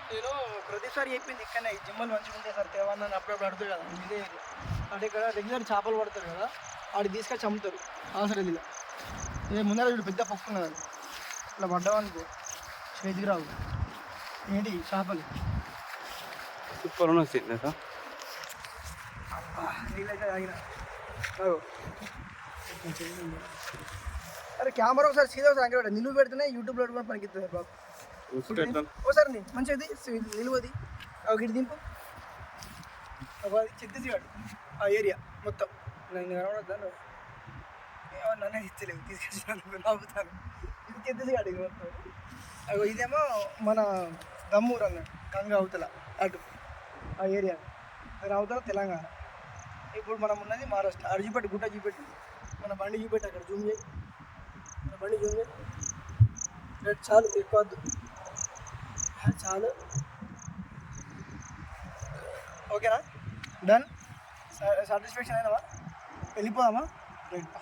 నేను ప్రతిసారి చెప్పింది ఇక్కడనే జిమ్మలు మంచిగా ఉంటాయి సార్ తేవన్న అప్పుడప్పుడు అడుగుతారు కదా ఇదే అంటే ఇక్కడ రెగ్యులర్ చేపలు పడతారు కదా వాడికి తీసుకొచ్చి అమ్ముతారు అవసరం ఇలా ఇదే ముందర వీడు పెద్ద పప్పు ఉన్నది అది ఇట్లా పడ్డామనుకో చేతికి రావు ఏంటి చేపలు సూపర్ ఉన్నది సార్ నీళ్ళైతే తాగిన అరే కెమెరా ఒకసారి సీదా ఒకసారి నిలువ పెడితేనే యూట్యూబ్లో కూడా పనికిస్తుంది బాబు ఒకసారి మంచిది నిలువది ఒక ఇటు దింపు ఒక ఛత్తీస్గఢ్ ఆ ఏరియా మొత్తం నేను కనబడద్దాను నన్నే ఇచ్చలేవు తీసుకొచ్చినందుకు నవ్వుతాను ఇది ఛత్తీస్గఢ్ ఇది మొత్తం అగో ఇదేమో మన దమ్మూరు అన్నాడు గంగా అవతల అటు ఆ ఏరియా అది అవతల తెలంగాణ ఇప్పుడు మనం ఉన్నది మహారాష్ట్ర అటు చూపెట్టి గుట్ట చూపెట్టి మన బండి చూపెట్టి అక్కడ జూమ్ చేయి మన బండి జూమ్ చేయి రేట్ చాలు ఎక్కువ వద్దు చాలు ఓకేనా డన్ సాటిస్ఫాక్షన్ అయినావా వెళ్ళిపోదామా రైట్